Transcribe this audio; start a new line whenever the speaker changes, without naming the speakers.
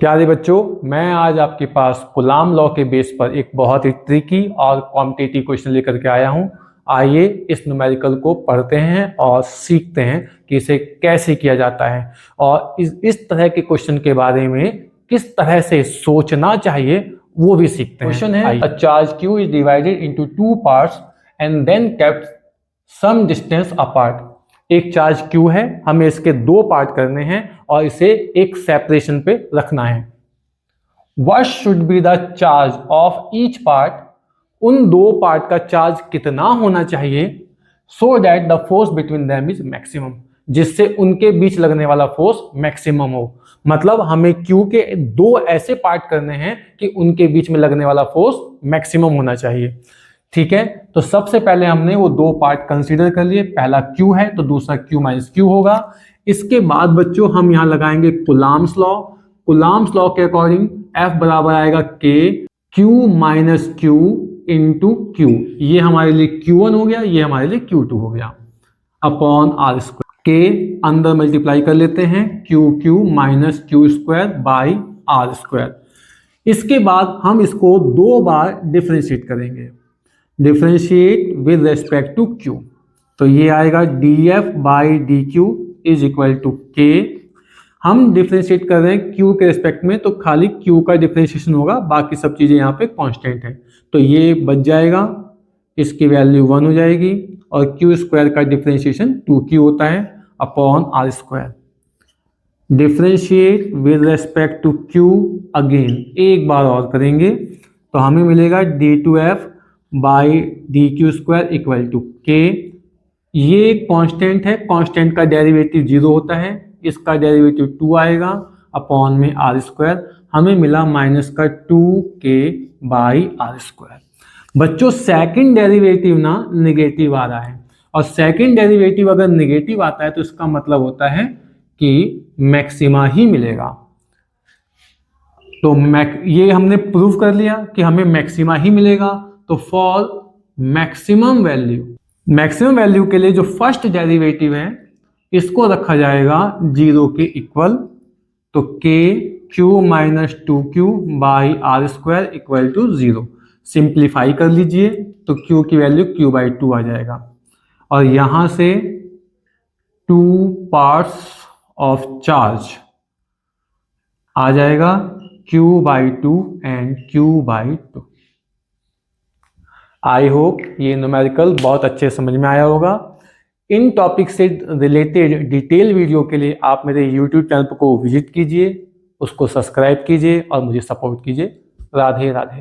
प्यारे बच्चों, मैं आज आपके पास कूलाम लॉ के बेस पर एक बहुत ही ट्रिकी और कॉम्पिटिटिव क्वेश्चन लेकर के आया हूं। आइए इस न्यूमेरिकल को पढ़ते हैं और सीखते हैं कि इसे कैसे किया जाता है और इस तरह के क्वेश्चन के बारे में किस तरह से सोचना चाहिए वो भी सीखते हैं। क्वेश्चन है, a charge Q is divided into 2 parts and then kept some distance apart. एक चार्ज Q है, हमें इसके 2 पार्ट करने हैं और इसे एक सेपरेशन पे रखना है। What should be the charge of each part? उन 2 पार्ट का चार्ज कितना होना चाहिए so that the force between them is maximum, जिससे उनके बीच लगने वाला फोर्स मैक्सिमम हो। मतलब हमें Q के 2 ऐसे पार्ट करने हैं कि उनके बीच में लगने वाला फोर्स मैक्सिमम होना चाहिए। ठीक है, तो सबसे पहले हमने वो 2 पार्ट कंसीडर कर लिए। पहला Q है तो दूसरा Q माइनस Q होगा। इसके बाद बच्चों हम यहाँ लगाएंगे कूलाम्स लॉ। कूलाम्स लॉ के अकॉर्डिंग F बराबर आएगा K Q minus Q into Q। ये हमारे लिए Q1 हो गया, ये हमारे लिए Q2 हो गया, अपॉन आर स्क्वायर। K अंदर मल्टीप्लाई कर लेते हैं, Q minus Q square by R square. इसके बाद हम इसको 2 बार डिफरेंशिएट करेंगे, differentiate with respect to Q। तो ये आएगा dF by dQ is equal to K। हम डिफरेंशिएट कर रहे हैं Q के रिस्पेक्ट में, तो खाली Q का डिफरेंशिएशन होगा, बाकी सब चीज़ें यहाँ पे कांस्टेंट है। तो ये बच जाएगा, इसकी वैल्यू 1 हो जाएगी और Q स्क्वायर का डिफरेंशिएशन 2Q होता है upon R square. Differentiate with respect to Q again एक बार और करेंगे तो हमें मिलेगा d2F by dQ square equal to K। ये कांस्टेंट है, कांस्टेंट का डेरिवेटिव 0 होता है, इसका डेरिवेटिव 2 आएगा अपॉन में आर स्क्वायर। हमें मिला माइनस का 2K बाई आर स्क्वायर। बच्चों सेकंड डेरिवेटिव ना नेगेटिव आ रहा है, और सेकंड डेरिवेटिव अगर नेगेटिव आता है तो इसका मतलब होता है कि मैक्सिमा ही मिलेगा। तो ये हमने प्रूव कर लिया कि हमें मैक्सिमा ही मिलेगा। तो फॉर मैक्सिमम वैल्यू के लिए जो फर्स्ट डेरिवेटिव है इसको रखा जाएगा 0 के इक्वल। तो K Q minus 2Q by R square equal to 0। Simplify कर लीजिए तो Q की वैल्यू Q बाई 2 आ जाएगा, और यहां से 2 पार्ट्स ऑफ चार्ज आ जाएगा Q by 2 and Q by 2। I hope ये न्यूमेरिकल बहुत अच्छे समझ में आया होगा। इन टॉपिक से रिलेटेड डिटेल वीडियो के लिए आप मेरे YouTube चैनल को विजिट कीजिए, उसको सब्सक्राइब कीजिए और मुझे सपोर्ट कीजिए। राधे राधे।